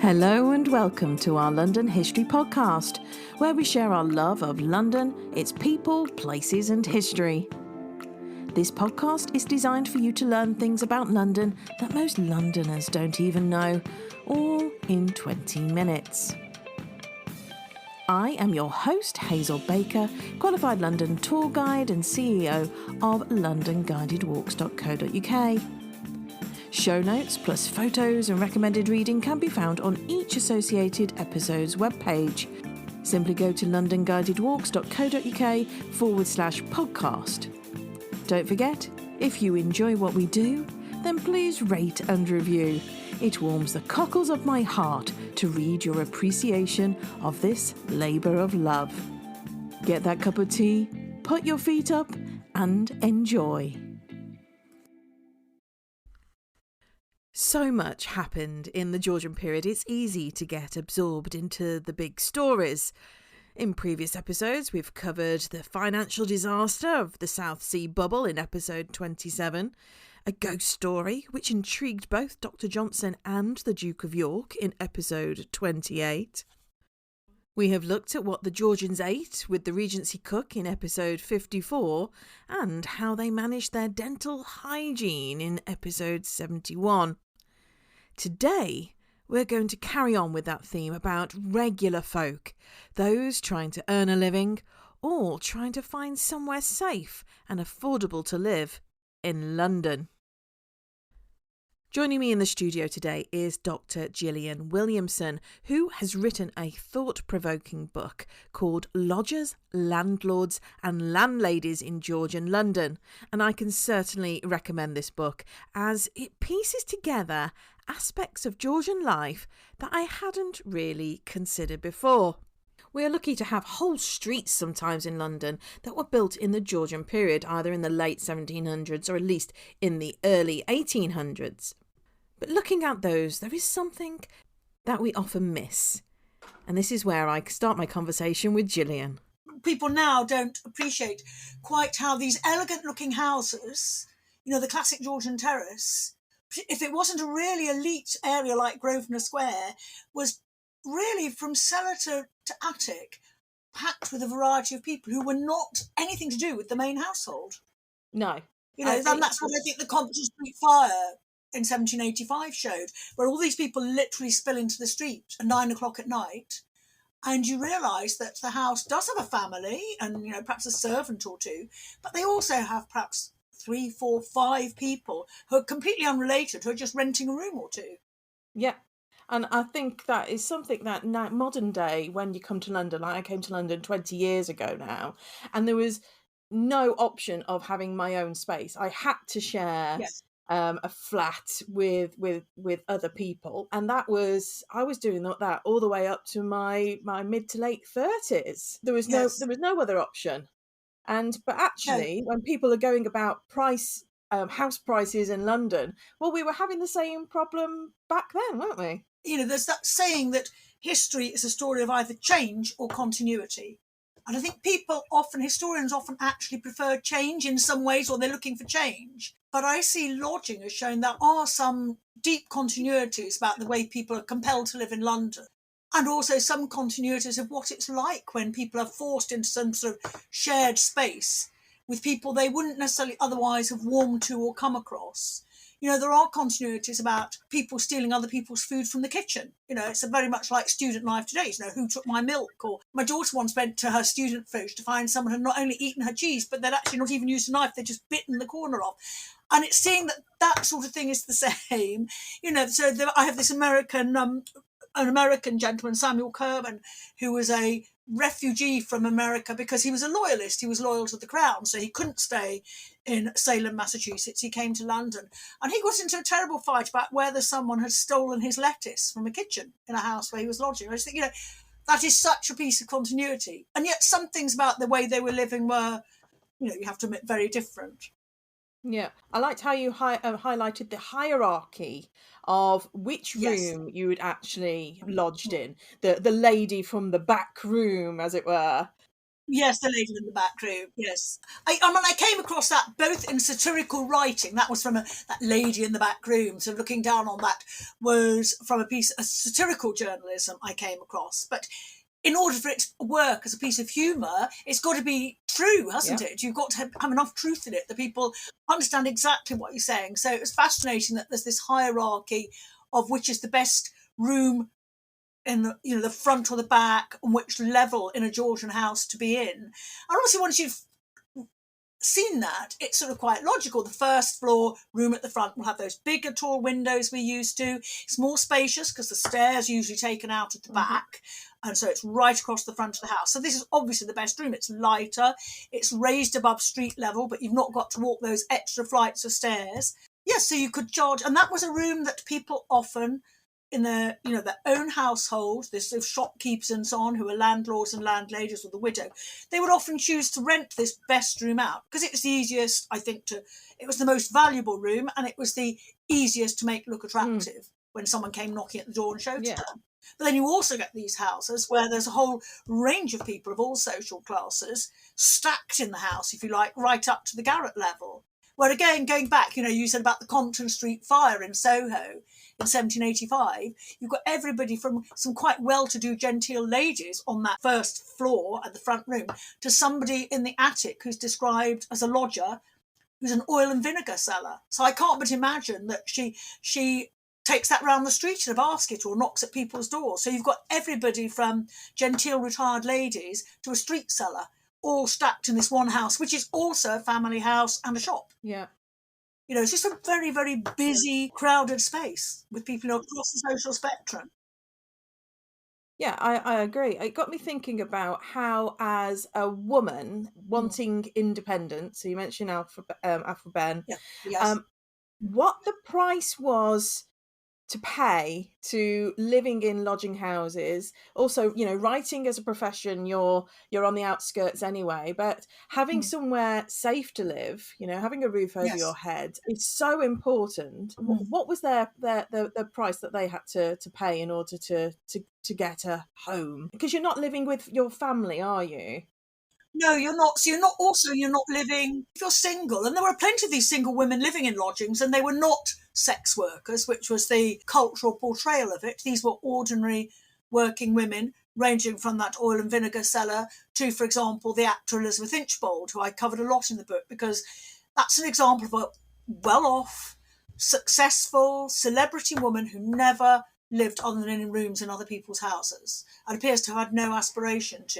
Hello and welcome to our London History Podcast, where we share our love of London, its people, places and history. This podcast is designed for you to learn things about London that most Londoners don't even know, all in 20 minutes. I am your host, Hazel Baker, qualified London tour guide and CEO of LondonGuidedWalks.co.uk. Show notes plus photos and recommended reading can be found on each associated episode's webpage. Simply go to londonguidedwalks.co.uk/podcast. Don't forget, if you enjoy what we do, then please rate and review. It warms the cockles of my heart to read your appreciation of this labour of love. Get that cup of tea, put your feet up and enjoy. So much happened in the Georgian period, it's easy to get absorbed into the big stories. In previous episodes, we've covered the financial disaster of the South Sea bubble in episode 27, a ghost story which intrigued both Dr Johnson and the Duke of York in episode 28. We have looked at what the Georgians ate with the Regency Cook in episode 54 and how they managed their dental hygiene in episode 71. Today, we're going to carry on with that theme about regular folk, those trying to earn a living or trying to find somewhere safe and affordable to live in London. Joining me in the studio today is Dr Gillian Williamson, who has written a thought-provoking book called Lodgers, Landlords and Landladies in Georgian London. And I can certainly recommend this book as it pieces together aspects of Georgian life that I hadn't really considered before. We are lucky to have whole streets sometimes in London that were built in the Georgian period, either in the late 1700s or at least in the early 1800s. But looking at those, there is something that we often miss. And this is where I start my conversation with Gillian. People now don't appreciate quite how these elegant looking houses, the classic Georgian terrace, if it wasn't a really elite area like Grosvenor Square, was really from cellar to attic, packed with a variety of people who were not anything to do with the main household. No. And that's what I think the Compton Street fire in 1785 showed, where all these people literally spill into the street at 9 o'clock at night, and you realise that the house does have a family and, perhaps a servant or two, but they also have perhaps 3, 4, 5 people who are completely unrelated, who are just renting a room or two. Yeah. And I think that is something that now, modern day, when you come to London, like I came to London 20 years ago now, and there was no option of having my own space. I had to share a flat with other people. And I was doing that all the way up to my mid to late 30s. There was no other option. But actually, when people are going about house prices in London, well, we were having the same problem back then, weren't we? There's that saying that history is a story of either change or continuity. And I think historians often actually prefer change in some ways, or they're looking for change. But I see lodging as showing there are some deep continuities about the way people are compelled to live in London. And also some continuities of what it's like when people are forced into some sort of shared space with people they wouldn't necessarily otherwise have warmed to or come across. There are continuities about people stealing other people's food from the kitchen. It's very much like student life today. Who took my milk? Or my daughter once went to her student fridge to find someone had not only eaten her cheese, but they'd actually not even used a knife. They'd just bitten the corner off. And it's seeing that sort of thing is the same. I have this an American gentleman, Samuel Kerwin, who was a refugee from America because he was a loyalist. He was loyal to the crown, so he couldn't stay in Salem, Massachusetts. He came to London and he got into a terrible fight about whether someone had stolen his lettuce from a kitchen in a house where he was lodging. I just think, that is such a piece of continuity. And yet some things about the way they were living were, you have to admit, very different. Yeah, I liked how you highlighted the hierarchy of which room you had actually lodged in. The lady from the back room, as it were. Yes, the lady in the back room. Yes, I came across that both in satirical writing. That was from that lady in the back room. So looking down on that was from a piece of satirical journalism I came across. But in order for it to work as a piece of humour, it's got to be true, hasn't it? You've got to have enough truth in it that people understand exactly what you're saying. So it's fascinating that there's this hierarchy of which is the best room in the, the front or the back, and which level in a Georgian house to be in. And obviously, once you've seen that, it's sort of quite logical. The first floor room at the front will have those bigger tall windows we're used to. It's more spacious because the stairs are usually taken out at the back, and so it's right across the front of the house. So this is obviously the best room. It's lighter, it's raised above street level, but you've not got to walk those extra flights of stairs. Yes, so you could charge, and that was a room that people often in their own household, this sort of shopkeepers and so on, who are landlords and landladies or the widow, they would often choose to rent this best room out because it was the easiest, I think, it was the most valuable room, and it was the easiest to make look attractive when someone came knocking at the door and showed it to them. But then you also get these houses where there's a whole range of people of all social classes stacked in the house, if you like, right up to the garret level. Where again, going back, you said about the Compton Street fire in Soho in 1785, you've got everybody from some quite well-to-do genteel ladies on that first floor at the front room to somebody in the attic who's described as a lodger who's an oil and vinegar seller. So I can't but imagine that she takes that round the street in a basket or knocks at people's doors. So you've got everybody from genteel retired ladies to a street seller all stacked in this one house, which is also a family house and a shop. Yeah. It's just a very, very busy, crowded space with people across the social spectrum. Yeah, I agree. It got me thinking about how, as a woman wanting independence, so you mentioned Alpha Ben, Yes. What the price was to pay to living in lodging houses. Also, writing as a profession, you're on the outskirts anyway, but having somewhere safe to live, having a roof over your head is so important. What was the price that they had to pay in order to get a home? Because you're not living with your family, are you? No, you're not. So you're not living, if you're single, and there were plenty of these single women living in lodgings, and they were not sex workers, which was the cultural portrayal of it. These were ordinary working women, ranging from that oil and vinegar seller to, for example, the actor Elizabeth Inchbald, who I covered a lot in the book, because that's an example of a well-off, successful celebrity woman who never lived other than in rooms in other people's houses and appears to have had no aspiration to.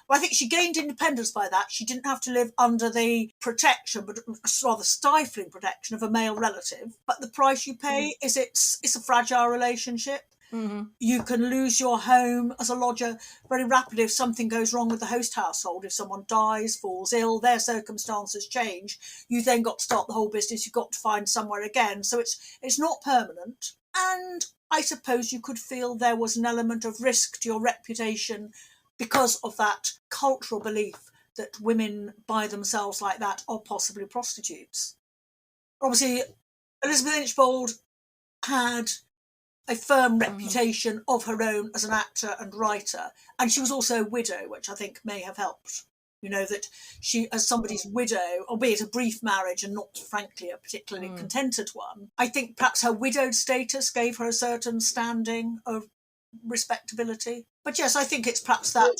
Well, I think she gained independence by that. She didn't have to live under the protection, but rather stifling protection of a male relative. But the price you pay is it's a fragile relationship. You can lose your home as a lodger very rapidly if something goes wrong with the host household. If someone dies, falls ill, their circumstances change, you then got to start the whole business. You've got to find somewhere again. So it's not permanent. And I suppose you could feel there was an element of risk to your reputation because of that cultural belief that women by themselves like that are possibly prostitutes. Obviously, Elizabeth Inchbald had a firm reputation of her own as an actor and writer, and she was also a widow, which I think may have helped. That she, as somebody's widow, albeit a brief marriage and not, frankly, a particularly contented one, I think perhaps her widowed status gave her a certain standing of respectability. But yes, I think it's perhaps that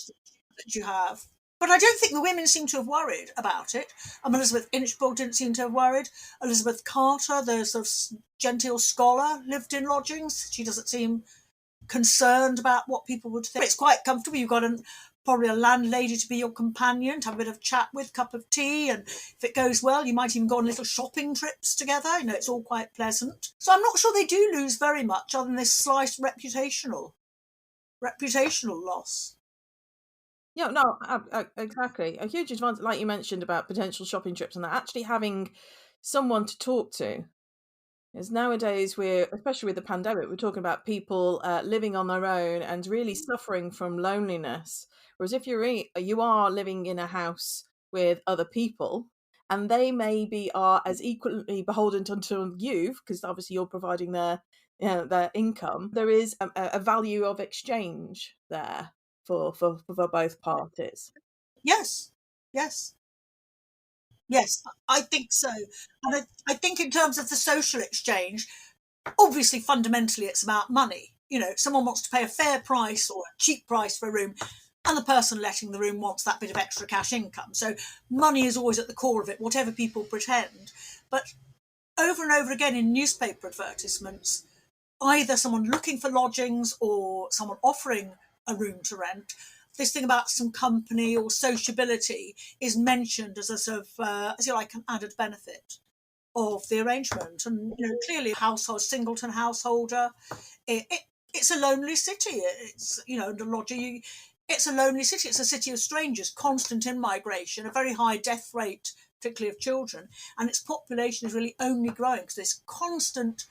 you have. But I don't think the women seem to have worried about it. Elizabeth Inchbald didn't seem to have worried. Elizabeth Carter, the sort of genteel scholar, lived in lodgings. She doesn't seem concerned about what people would think. It's quite comfortable. You've got probably a landlady to be your companion, to have a bit of chat with, cup of tea, and if it goes well, you might even go on little shopping trips together. It's all quite pleasant. So I'm not sure they do lose very much other than this slight reputational loss. Yeah, no, exactly. A huge advantage, like you mentioned about potential shopping trips and that, actually having someone to talk to. As nowadays, especially with the pandemic, we're talking about people living on their own and really suffering from loneliness. Whereas if you are living in a house with other people, and they maybe are as equally beholden to you, because obviously you're providing their income, there is a value of exchange there for both parties. Yes, yes, yes, I think so. And I think in terms of the social exchange, obviously fundamentally it's about money. You know, someone wants to pay a fair price or a cheap price for a room, and the person letting the room wants that bit of extra cash income. So money is always at the core of it, whatever people pretend. But over and over again in newspaper advertisements, either someone looking for lodgings or someone offering a room to rent, this thing about some company or sociability is mentioned as a sort of, as you like, an added benefit of the arrangement. And clearly, household singleton householder, it's a lonely city. It's the lodger. It's a lonely city. It's a city of strangers, constant in migration, a very high death rate, particularly of children, and its population is really only growing because there's constant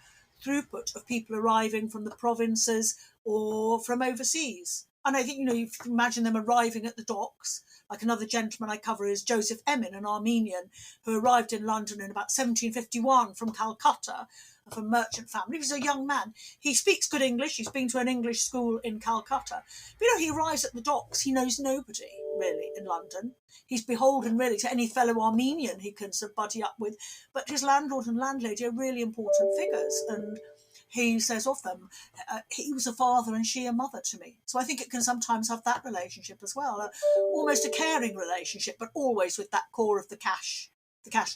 throughput of people arriving from the provinces or from overseas. And I think, you can imagine them arriving at the docks. Like another gentleman I cover is Joseph Emin, an Armenian who arrived in London in about 1751 from Calcutta, of a merchant family. He was a young man. He speaks good English. He's been to an English school in Calcutta. But he arrives at the docks. He knows nobody really in London. He's beholden really to any fellow Armenian he can sort of buddy up with. But his landlord and landlady are really important figures. And he says of them, he was a father and she a mother to me. So I think it can sometimes have that relationship as well, almost a caring relationship, but always with that core of the cash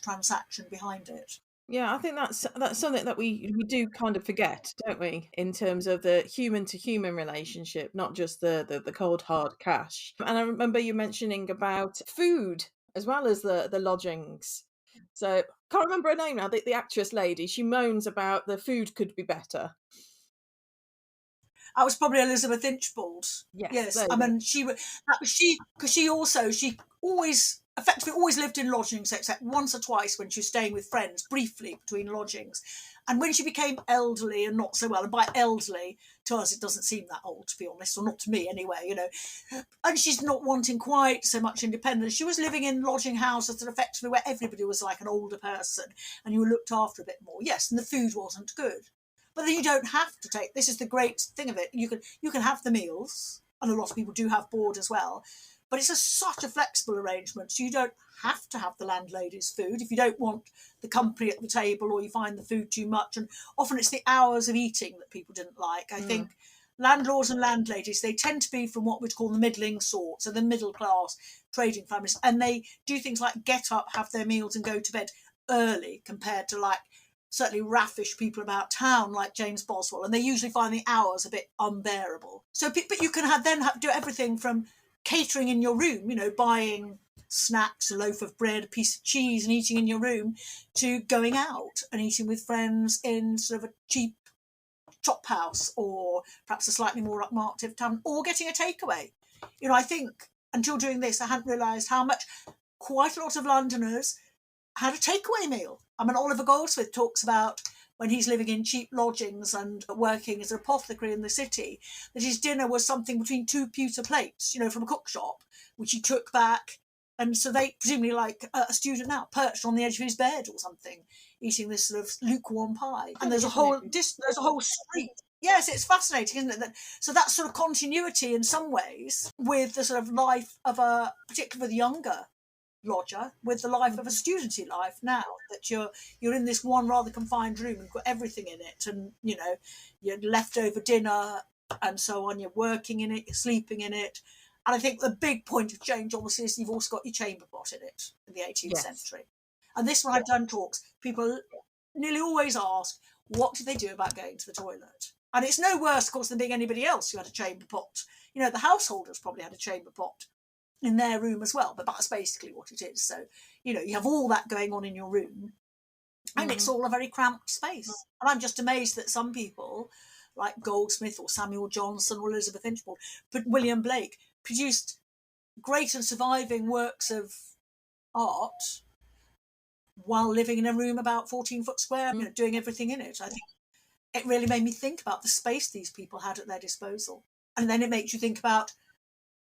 transaction behind it. Yeah, I think that's something that we do kind of forget, don't we, in terms of the human to human relationship, not just the cold hard cash. And I remember you mentioning about food as well as the lodgings. So can't remember her name now. The actress lady, she moans about the food could be better. I was probably Elizabeth Inchbald. Yes, Yes, there I you go. mean that was she, because she always effectively always lived in lodgings except once or twice when she was staying with friends briefly between lodgings. And when she became elderly and not so well, and by elderly to us it doesn't seem that old to be honest, or not to me anyway, and she's not wanting quite so much independence. She was living in lodging houses that effectively where everybody was like an older person and you were looked after a bit more. Yes, and the food wasn't good. But then you don't have to take. This is the great thing of it. You can have the meals, and a lot of people do have board as well. But it's such a flexible arrangement, so you don't have to have the landlady's food if you don't want the company at the table or you find the food too much. And often it's the hours of eating that people didn't like. I think landlords and landladies, they tend to be from what we'd call the middling sort, so the middle class trading families, and they do things like get up, have their meals, and go to bed early compared to like certainly raffish people about town like James Boswell, and they usually find the hours a bit unbearable. So, but you can do everything from catering in your room, buying snacks, a loaf of bread, a piece of cheese, and eating in your room, to going out and eating with friends in sort of a cheap chop house or perhaps a slightly more upmarket town, or getting a takeaway. I think until doing this, I hadn't realised how much quite a lot of Londoners had a takeaway meal. I mean, Oliver Goldsmith talks about when he's living in cheap lodgings and working as an apothecary in the city, that his dinner was something between two pewter plates, from a cook shop, which he took back. And so they, presumably like a student now, perched on the edge of his bed or something, eating this sort of lukewarm pie. And there's a whole street. Yes, it's fascinating, isn't it? So that's sort of continuity in some ways with the sort of life of particularly with younger lodger, with the life of a studenty life now, that you're in this one rather confined room and you've got everything in it, and your leftover dinner and so on, you're working in it, you're sleeping in it. And I think the big point of change obviously is you've also got your chamber pot in it in the 18th century. And this, when I've done talks, people nearly always ask, what do they do about going to the toilet? And it's no worse, of course, than being anybody else who had a chamber pot. The householders probably had a chamber pot in their room as well, but that's basically what it is. So you have all that going on in your room, and it's all a very cramped space. And I'm just amazed that some people like Goldsmith or Samuel Johnson or Elizabeth Inchbald, but William Blake, produced great and surviving works of art while living in a room about 14 foot square, doing everything in it. I think it really made me think about the space these people had at their disposal. And then it makes you think about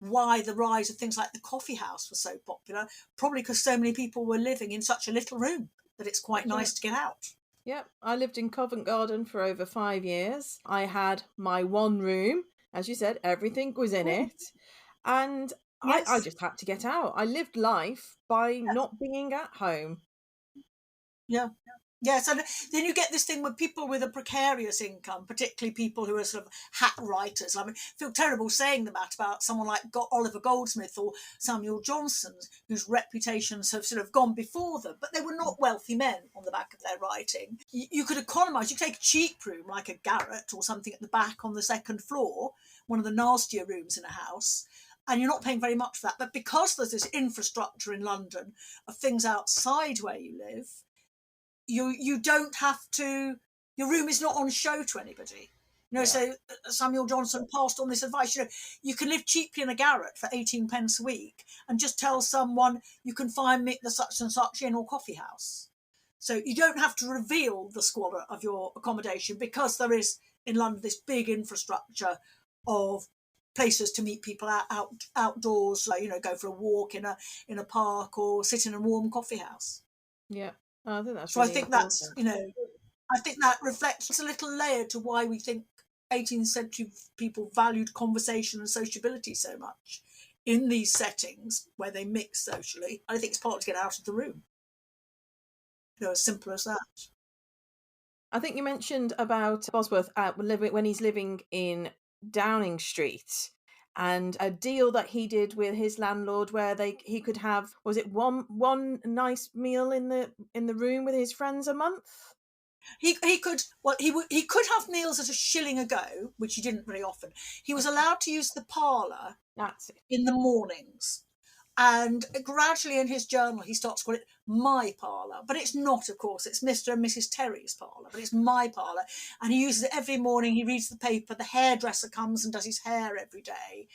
why the rise of things like the coffee house was so popular, probably because so many people were living in such a little room that it's quite nice to get out. Yep, I lived in Covent Garden for over 5 years. I had my one room, as you said, everything was in it. And I Yes. just had to get out. I lived life by not being at home. Yeah. Yes, and then you get this thing with people with a precarious income, particularly people who are sort of hat writers. I mean, I feel terrible saying that about someone like Oliver Goldsmith or Samuel Johnson, whose reputations have sort of gone before them, but they were not wealthy men on the back of their writing. You could economise. You could take a cheap room like a garret or something at the back on the second floor, one of the nastier rooms in a house, and you're not paying very much for that. But because there's this infrastructure in London of things outside where you live, you don't have to, your room is not on show to anybody. So Samuel Johnson passed on this advice. You can live cheaply in a garret for 18 pence a week and just tell someone you can find me at the such and such inn or coffee house. So you don't have to reveal the squalor of your accommodation, because there is in London this big infrastructure of places to meet people outdoors, like, go for a walk in a park or sit in a warm coffee house. Yeah. I think that's So really I think important. I think that reflects a little layer to why we think 18th century people valued conversation and sociability so much in these settings where they mix socially. I think it's part to get out of the room. As simple as that. I think you mentioned about Bosworth when he's living in Downing Street, and a deal that he did with his landlord where he could have, was it one nice meal in the room with his friends a month? He could have meals at £1 a go, which he didn't very often. He was allowed to use the parlour. That's it. In the mornings. And gradually in his journal, he starts calling it my parlour. But it's not, of course. It's Mr. and Mrs. Terry's parlour, but it's my parlour. And he uses it every morning. He reads the paper. The hairdresser comes and does his hair every day.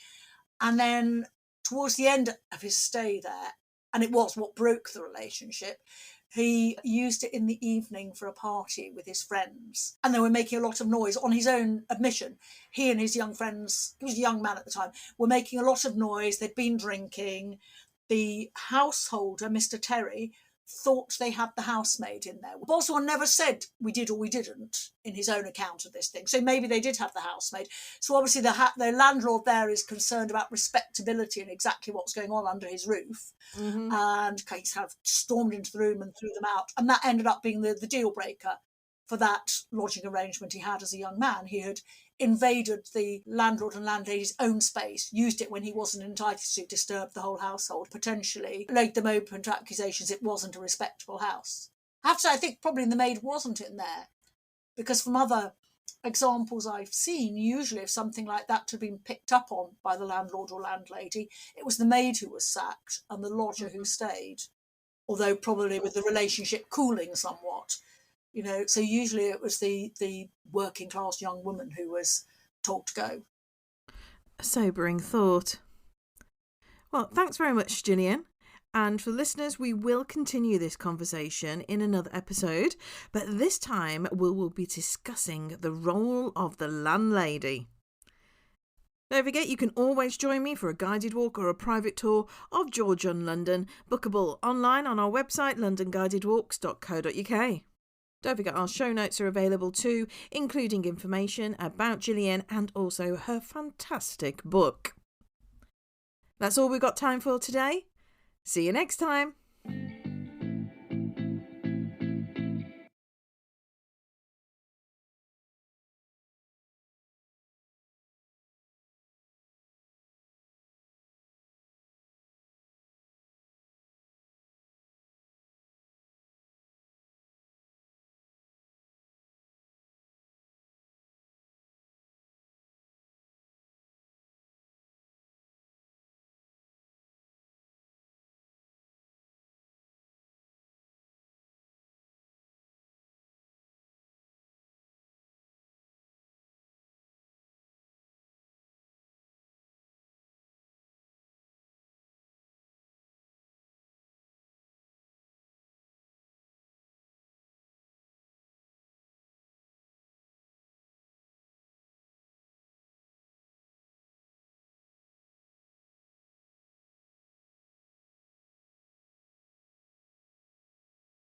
And then towards the end of his stay there, and it was what broke the relationship, he used it in the evening for a party with his friends. And they were making a lot of noise. On his own admission, he and his young friends, he was a young man at the time, were making a lot of noise. They'd been drinking. The householder, Mr. Terry, thought they had the housemaid in there. Boswell never said we did or we didn't in his own account of this thing. So maybe they did have the housemaid. So obviously the landlord there is concerned about respectability and exactly what's going on under his roof. Mm-hmm. And he kind of stormed into the room and threw them out. And that ended up being the deal breaker for that lodging arrangement he had as a young man. He had invaded the landlord and landlady's own space, used it when he wasn't entitled to, disturbed the whole household, potentially laid them open to accusations it wasn't a respectable house. I have to say, I think probably the maid wasn't in there, because from other examples I've seen, usually if something like that had been picked up on by the landlord or landlady, it was the maid who was sacked and the lodger who stayed, although probably with the relationship cooling somewhat. So usually it was the working class young woman who was told to go. A sobering thought. Well, thanks very much, Gillian. And for listeners, we will continue this conversation in another episode, but this time we will be discussing the role of the landlady. Don't forget, you can always join me for a guided walk or a private tour of Georgian London, bookable online on our website, londonguidedwalks.co.uk. Don't forget our show notes are available too, including information about Gillian and also her fantastic book. That's all we've got time for today. See you next time.